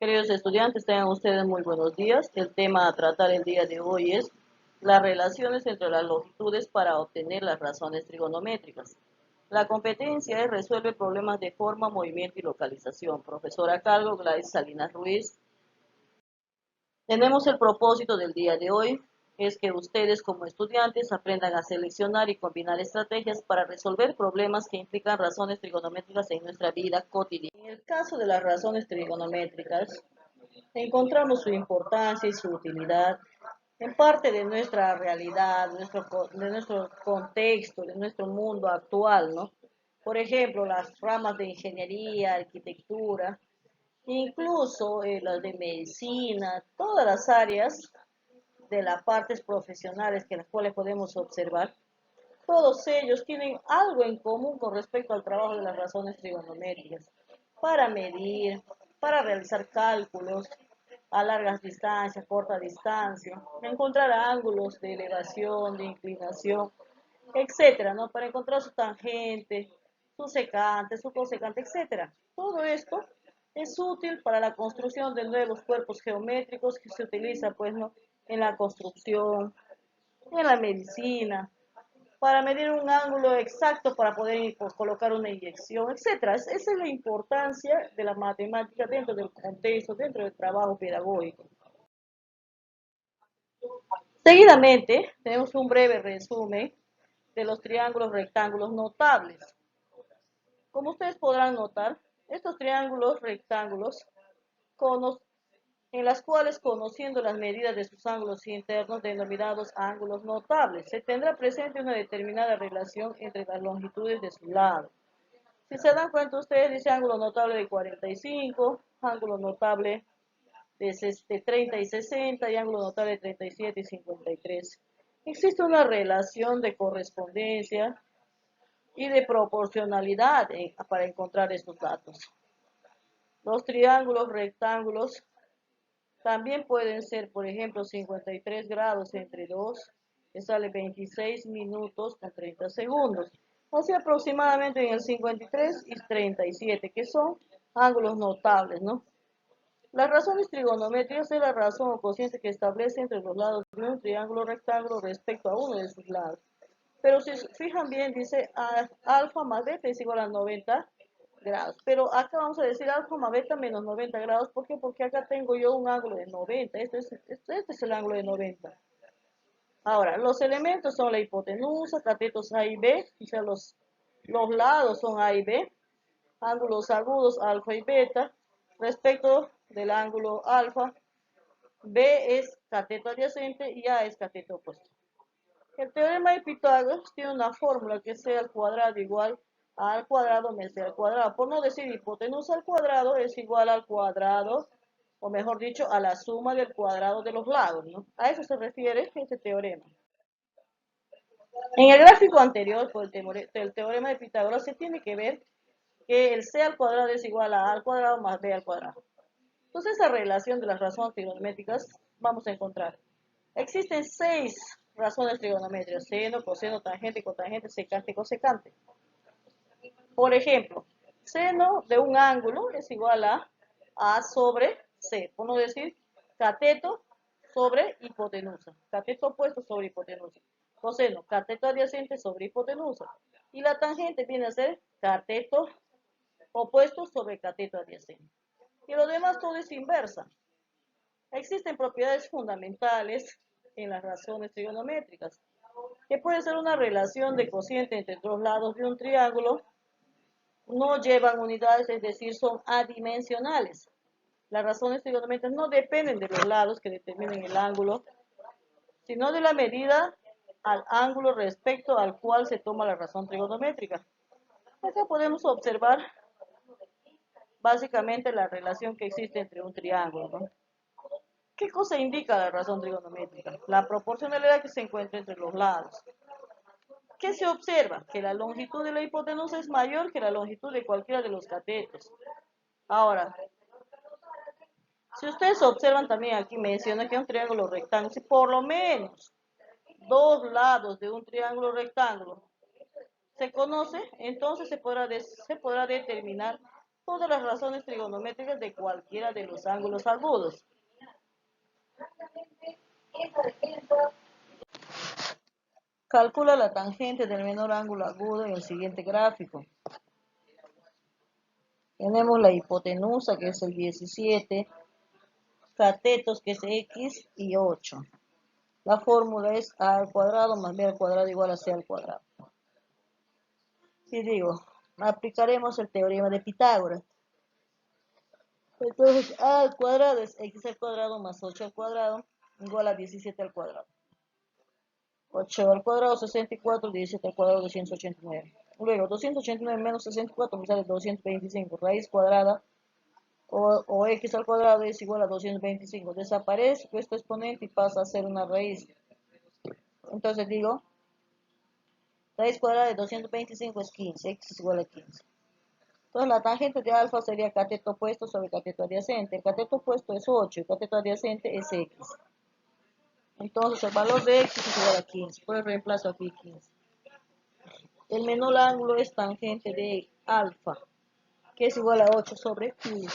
Queridos estudiantes, tengan ustedes muy buenos días. El tema a tratar el día de hoy es las relaciones entre las longitudes para obtener las razones trigonométricas. La competencia es resuelve problemas de forma, movimiento y localización. Profesora a cargo, Gladys Salinas Ruiz. Tenemos el propósito del día de hoy, es que ustedes como estudiantes aprendan a seleccionar y combinar estrategias para resolver problemas que implican razones trigonométricas en nuestra vida cotidiana. En el caso de las razones trigonométricas, encontramos su importancia y su utilidad en parte de nuestra realidad, de nuestro contexto, de nuestro mundo actual, ¿no? Por ejemplo, las ramas de ingeniería, arquitectura, incluso las de medicina, todas las áreas de las partes profesionales que las cuales podemos observar, todos ellos tienen algo en común con respecto al trabajo de las razones trigonométricas, para medir, para realizar cálculos a largas distancias, corta distancia, encontrar ángulos de elevación, de inclinación, etcétera, ¿no? Para encontrar su tangente, su secante, su cosecante, etcétera. Todo esto es útil para la construcción de nuevos cuerpos geométricos que se utiliza, pues, ¿no? En la construcción, en la medicina, para medir un ángulo exacto para poder pues, colocar una inyección, etcétera. Esa es la importancia de la matemática dentro del contexto, dentro del trabajo pedagógico. Seguidamente, tenemos un breve resumen de los triángulos rectángulos notables. Como ustedes podrán notar, estos triángulos rectángulos conos, en las cuales conociendo las medidas de sus ángulos internos denominados ángulos notables, se tendrá presente una determinada relación entre las longitudes de su lado. Si se dan cuenta ustedes, dice ángulo notable de 45, ángulo notable de 30 y 60 y ángulo notable de 37 y 53. Existe una relación de correspondencia y de proporcionalidad para encontrar estos datos. Los triángulos rectángulos también pueden ser, por ejemplo, 53 grados entre 2, que sale 26 minutos con 30 segundos. Así aproximadamente en el 53 y 37, que son ángulos notables, ¿no? Las razones trigonométricas es la razón o cociente que establece entre los lados de un triángulo rectángulo respecto a uno de sus lados. Pero si se fijan bien, dice alfa más beta es igual a 90 grados. Pero acá vamos a decir alfa más beta menos 90 grados. ¿Por qué? Porque acá tengo yo un ángulo de 90. Este es el ángulo de 90. Ahora, los elementos son la hipotenusa, catetos A y B, o sea, los lados son A y B, ángulos agudos alfa y beta, respecto del ángulo alfa, B es cateto adyacente y A es cateto opuesto. El teorema de Pitágoras tiene una fórmula que sea al cuadrado igual a al cuadrado menos b al cuadrado. Por no decir hipotenusa al cuadrado es igual al cuadrado, o mejor dicho, a la suma del cuadrado de los lados, ¿no? A eso se refiere este teorema. En el gráfico anterior, por el teorema de Pitágoras, se tiene que ver que el c al cuadrado es igual a al cuadrado más b al cuadrado. Entonces, esa relación de las razones trigonométricas vamos a encontrar. Existen 6 razones trigonométricas: seno, coseno, tangente, cotangente, secante, cosecante. Por ejemplo, seno de un ángulo es igual a sobre c. Por no decir cateto sobre hipotenusa. Cateto opuesto sobre hipotenusa. Coseno, cateto adyacente sobre hipotenusa. Y la tangente viene a ser cateto opuesto sobre cateto adyacente. Y lo demás todo es inversa. Existen propiedades fundamentales en las razones trigonométricas, que puede ser una relación de cociente entre dos lados de un triángulo, no llevan unidades, es decir, son adimensionales. Las razones trigonométricas no dependen de los lados que determinen el ángulo, sino de la medida al ángulo respecto al cual se toma la razón trigonométrica. Acá podemos observar básicamente la relación que existe entre un triángulo, ¿no? ¿Qué cosa indica la razón trigonométrica? La proporcionalidad que se encuentra entre los lados. ¿Qué se observa? Que la longitud de la hipotenusa es mayor que la longitud de cualquiera de los catetos. Ahora, si ustedes observan también aquí menciona que un triángulo rectángulo, si por lo menos dos lados de un triángulo rectángulo se conoce, entonces se podrá determinar todas las razones trigonométricas de cualquiera de los ángulos agudos. Calcula la tangente del menor ángulo agudo en el siguiente gráfico. Tenemos la hipotenusa, que es el 17, catetos, que es x, y 8. La fórmula es a al cuadrado más b al cuadrado igual a c al cuadrado. Y digo, aplicaremos el teorema de Pitágoras. Entonces, a al cuadrado es x al cuadrado más 8 al cuadrado igual a 17 al cuadrado. 8 al cuadrado, 64, 17 al cuadrado, 289. Luego, 289 menos 64 me sale 225. Raíz cuadrada o x al cuadrado es igual a 225. Desaparece este exponente y pasa a ser una raíz. Entonces digo, raíz cuadrada de 225 es 15, x es igual a 15. Entonces la tangente de alfa sería cateto opuesto sobre cateto adyacente. El cateto opuesto es 8, el cateto adyacente es x. Entonces el valor de x es igual a 15. Por el reemplazo aquí 15. El menor ángulo es tangente de alfa, que es igual a 8 sobre 15.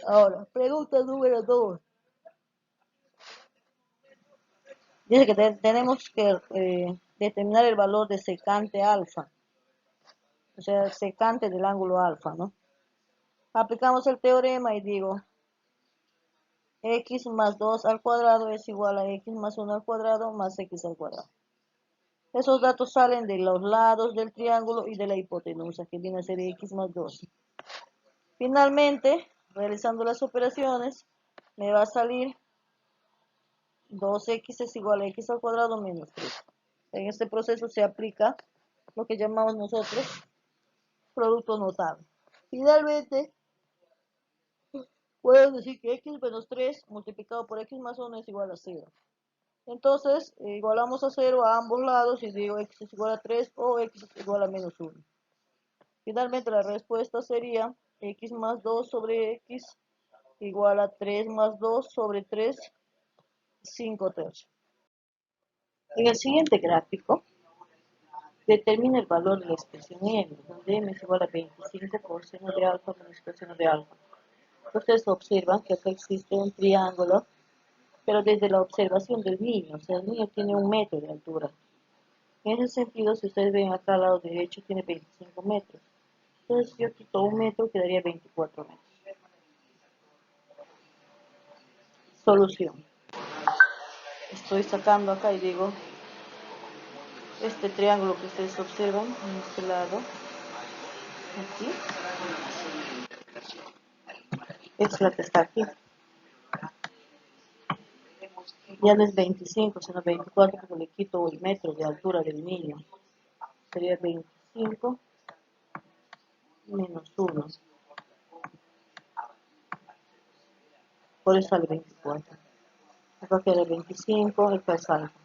Ahora, pregunta número 2. Dice que tenemos que determinar el valor de secante alfa. O sea, el secante del ángulo alfa, ¿no? Aplicamos el teorema y digo, x más 2 al cuadrado es igual a x más 1 al cuadrado más x al cuadrado. Esos datos salen de los lados del triángulo y de la hipotenusa, que viene a ser x más 2. Finalmente, realizando las operaciones, me va a salir 2x es igual a x al cuadrado menos 3. En este proceso se aplica lo que llamamos nosotros producto notable. Finalmente, puedo decir que x menos 3 multiplicado por x más 1 es igual a 0. Entonces, igualamos a 0 a ambos lados y digo x es igual a 3 o x es igual a menos 1. Finalmente, la respuesta sería x más 2 sobre x igual a 3 más 2 sobre 3, 5 tercios. En el siguiente gráfico, determina el valor de la expresión m, donde m es igual a 25 por seno de alfa menos coseno de alfa. Ustedes observan que acá existe un triángulo, pero desde la observación del niño, o sea, el niño tiene 1 metro de altura. En ese sentido, si ustedes ven acá al lado derecho, tiene 25 metros. Entonces, yo quito 1 metro, quedaría 24 metros. Solución. Estoy sacando acá y digo, este triángulo que ustedes observan en este lado, aquí, es la que está aquí. Ya no es 25, sino 24, porque le quito el metro de altura del niño. Sería 25 menos 1. Por eso sale 24. Acá queda 25, acá es alfa.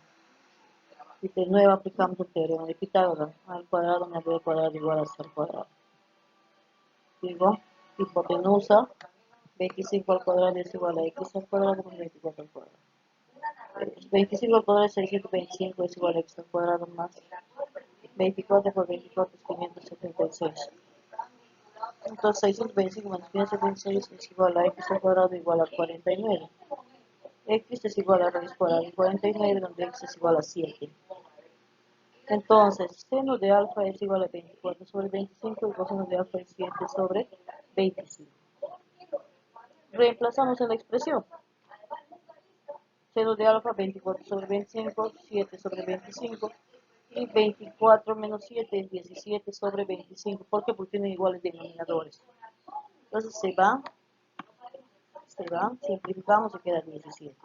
Y de nuevo aplicamos el teorema de Pitágoras. A al cuadrado más b al cuadrado igual a c al cuadrado. Digo, hipotenusa, 25 al cuadrado es igual a x al cuadrado más 24 al cuadrado. 25 al cuadrado es 625, es igual a x al cuadrado más 24 por 24 es 576. Entonces 625 menos 576 es igual a x al cuadrado igual a 49. X es igual a raíz cuadrada de 49, donde x es igual a 7. Entonces, seno de alfa es igual a 24 sobre 25 y coseno de alfa es 7 sobre 25. Reemplazamos en la expresión. Seno de alfa 24 sobre 25, 7 sobre 25. Y 24 menos 7 es 17 sobre 25. ¿Por qué? Porque tienen iguales denominadores. Entonces se va, simplificamos y queda 17.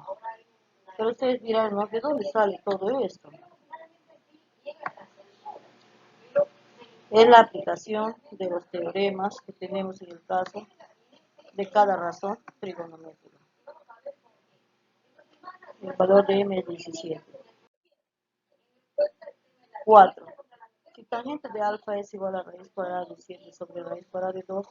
Pero ustedes dirán, ¿no? ¿De dónde sale todo esto? Es la aplicación de los teoremas que tenemos en el caso de cada razón trigonométrica. El valor de m es 17. 4. Si tangente de alfa es igual a raíz cuadrada de 7 sobre raíz cuadrada de 2,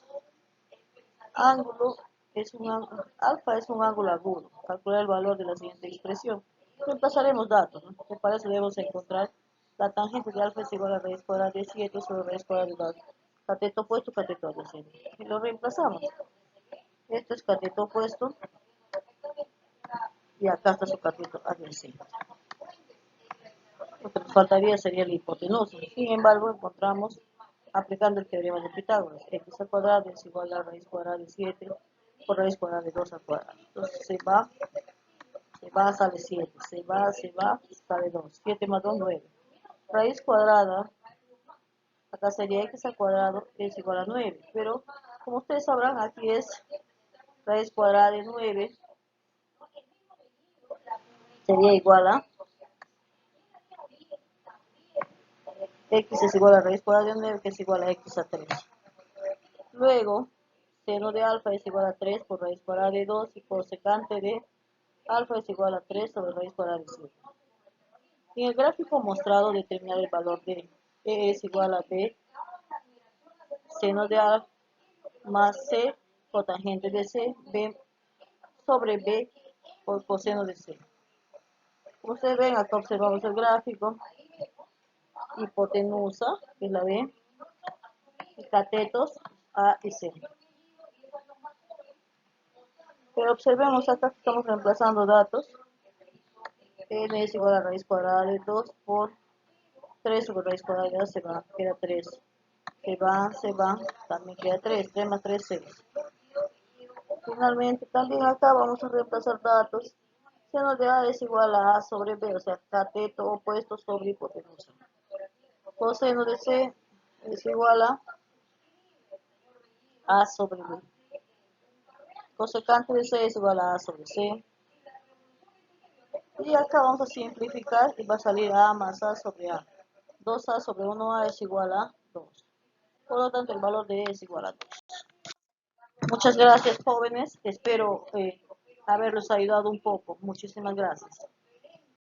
ángulo es un ángulo, alfa es un ángulo agudo. Calcular el valor de la siguiente expresión. Reemplazaremos datos, ¿no? Que para eso debemos encontrar la tangente de alfa es igual a raíz cuadrada de 7 sobre raíz cuadrada de 2. cateto opuesto, cateto adyacente. Y lo reemplazamos. Esto es cateto opuesto y acá está su cateto adyacente. Lo que nos faltaría sería la hipotenusa. Sin embargo, encontramos, aplicando el teorema de Pitágoras, x al cuadrado es igual a raíz cuadrada de 7 por raíz cuadrada de 2 al cuadrado. Entonces se va, sale 7, se va, sale 2. 7 más 2, 9. Raíz cuadrada, acá sería x al cuadrado es igual a 9, pero como ustedes sabrán, aquí es raíz cuadrada de 9, sería igual a x es igual a raíz cuadrada de 9, que es igual a x a 3. Luego, seno de alfa es igual a 3 por raíz cuadrada de 2 y cosecante de alfa es igual a 3 sobre raíz cuadrada de 7. En el gráfico mostrado, determinar el valor de E es igual a B seno de A más C cotangente de C, B sobre B por coseno de C. Como ustedes ven, acá observamos el gráfico, hipotenusa, que es la B, y catetos A y C. Pero observemos acá que estamos reemplazando datos. N es igual a raíz cuadrada de 2 por 3 sobre raíz cuadrada de A, se va, queda 3. Se va, también queda 3. 3 más 3, 6. Finalmente, también acá vamos a reemplazar datos. Seno de A es igual a A sobre B, o sea, cateto opuesto sobre hipotenusa. Coseno de C es igual a A sobre B. Cosecante de C es igual a A sobre C. Y acá vamos a simplificar y va a salir A más A sobre A. 2A sobre 1A es igual a 2. Por lo tanto, el valor de E es igual a 2. Muchas gracias, jóvenes. Espero haberlos ayudado un poco. Muchísimas gracias.